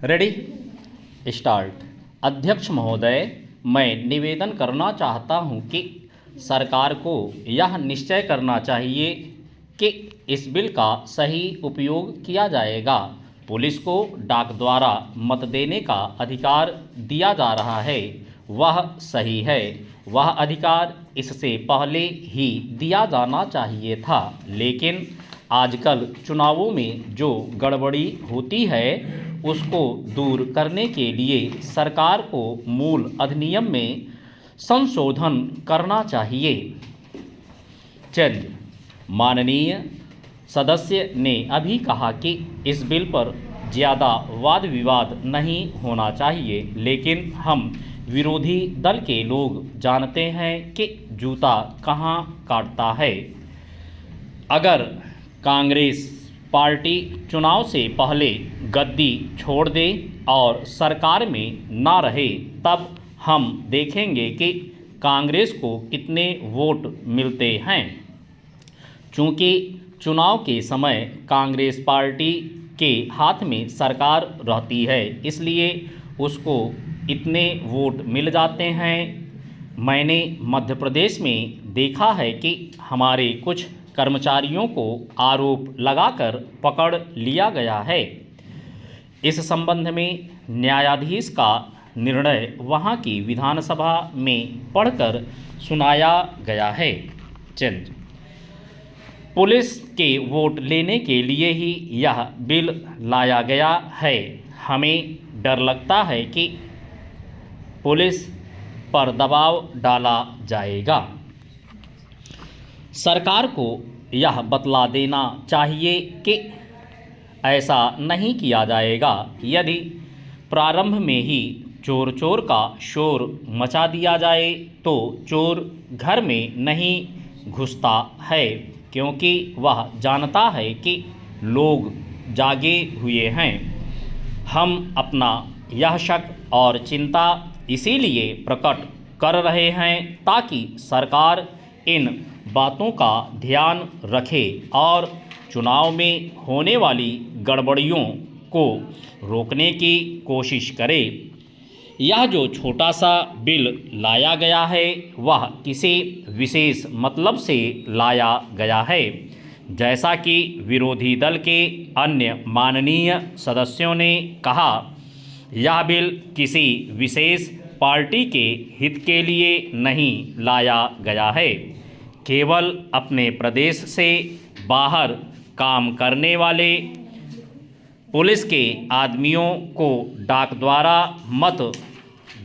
Ready start. अध्यक्ष महोदय, मैं निवेदन करना चाहता हूं कि सरकार को यह निश्चय करना चाहिए कि इस बिल का सही उपयोग किया जाएगा। पुलिस को डाक द्वारा मत देने का अधिकार दिया जा रहा है, वह सही है। वह अधिकार इससे पहले ही दिया जाना चाहिए था, लेकिन आजकल चुनावों में जो गड़बड़ी होती है उसको दूर करने के लिए सरकार को मूल अधिनियम में संशोधन करना चाहिए। चंद माननीय सदस्य ने अभी कहा कि इस बिल पर ज़्यादा वाद विवाद नहीं होना चाहिए, लेकिन हम विरोधी दल के लोग जानते हैं कि जूता कहाँ काटता है। अगर कांग्रेस पार्टी चुनाव से पहले गद्दी छोड़ दे और सरकार में ना रहे, तब हम देखेंगे कि कांग्रेस को कितने वोट मिलते हैं। चूँकि चुनाव के समय कांग्रेस पार्टी के हाथ में सरकार रहती है, इसलिए उसको इतने वोट मिल जाते हैं। मैंने मध्य प्रदेश में देखा है कि हमारे कुछ कर्मचारियों को आरोप लगाकर पकड़ लिया गया है। इस संबंध में न्यायाधीश का निर्णय वहां की विधानसभा में पढ़कर सुनाया गया है। चंद पुलिस के वोट लेने के लिए ही यह बिल लाया गया है। हमें डर लगता है कि पुलिस पर दबाव डाला जाएगा। सरकार को यह बतला देना चाहिए कि ऐसा नहीं किया जाएगा। यदि प्रारंभ में ही चोर चोर का शोर मचा दिया जाए तो चोर घर में नहीं घुसता है, क्योंकि वह जानता है कि लोग जागे हुए हैं। हम अपना यह शक और चिंता इसीलिए प्रकट कर रहे हैं ताकि सरकार इन बातों का ध्यान रखे और चुनाव में होने वाली गड़बड़ियों को रोकने की कोशिश करे। यह जो छोटा सा बिल लाया गया है वह किसी विशेष मतलब से लाया गया है। जैसा कि विरोधी दल के अन्य माननीय सदस्यों ने कहा, यह बिल किसी विशेष पार्टी के हित के लिए नहीं लाया गया है। केवल अपने प्रदेश से बाहर काम करने वाले पुलिस के आदमियों को डाक द्वारा मत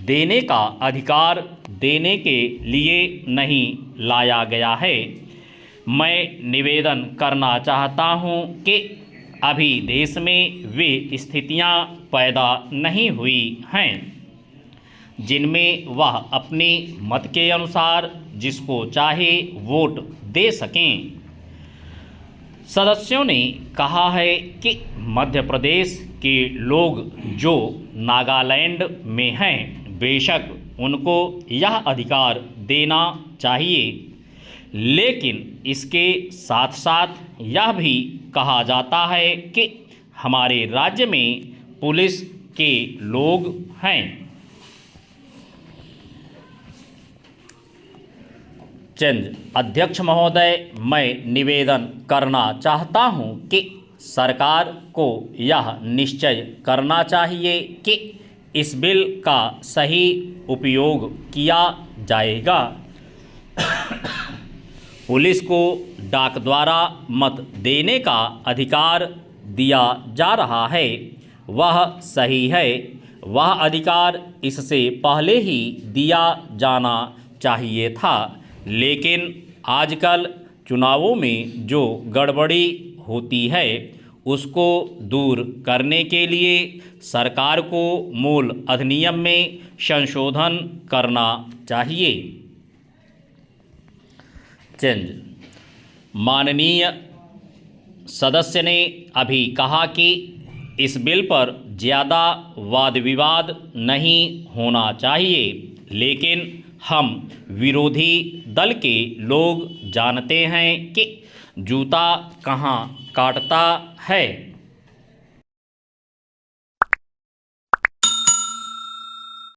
देने का अधिकार देने के लिए नहीं लाया गया है। मैं निवेदन करना चाहता हूं कि अभी देश में वे स्थितियां पैदा नहीं हुई हैं जिनमें वह अपने मत के अनुसार जिसको चाहे वोट दे सकें। सदस्यों ने कहा है कि मध्य प्रदेश के लोग जो नागालैंड में हैं, बेशक उनको यह अधिकार देना चाहिए, लेकिन इसके साथ साथ यह भी कहा जाता है कि हमारे राज्य में पुलिस के लोग हैं। चंद अध्यक्ष महोदय, मैं निवेदन करना चाहता हूं कि सरकार को यह निश्चय करना चाहिए कि इस बिल का सही उपयोग किया जाएगा। पुलिस को डाक द्वारा मत देने का अधिकार दिया जा रहा है, वह सही है। वह अधिकार इससे पहले ही दिया जाना चाहिए था, लेकिन आजकल चुनावों में जो गड़बड़ी होती है उसको दूर करने के लिए सरकार को मूल अधिनियम में संशोधन करना चाहिए। चंद माननीय सदस्य ने अभी कहा कि इस बिल पर ज़्यादा वाद विवाद नहीं होना चाहिए, लेकिन हम विरोधी दल के लोग जानते हैं कि जूता कहाँ काटता है।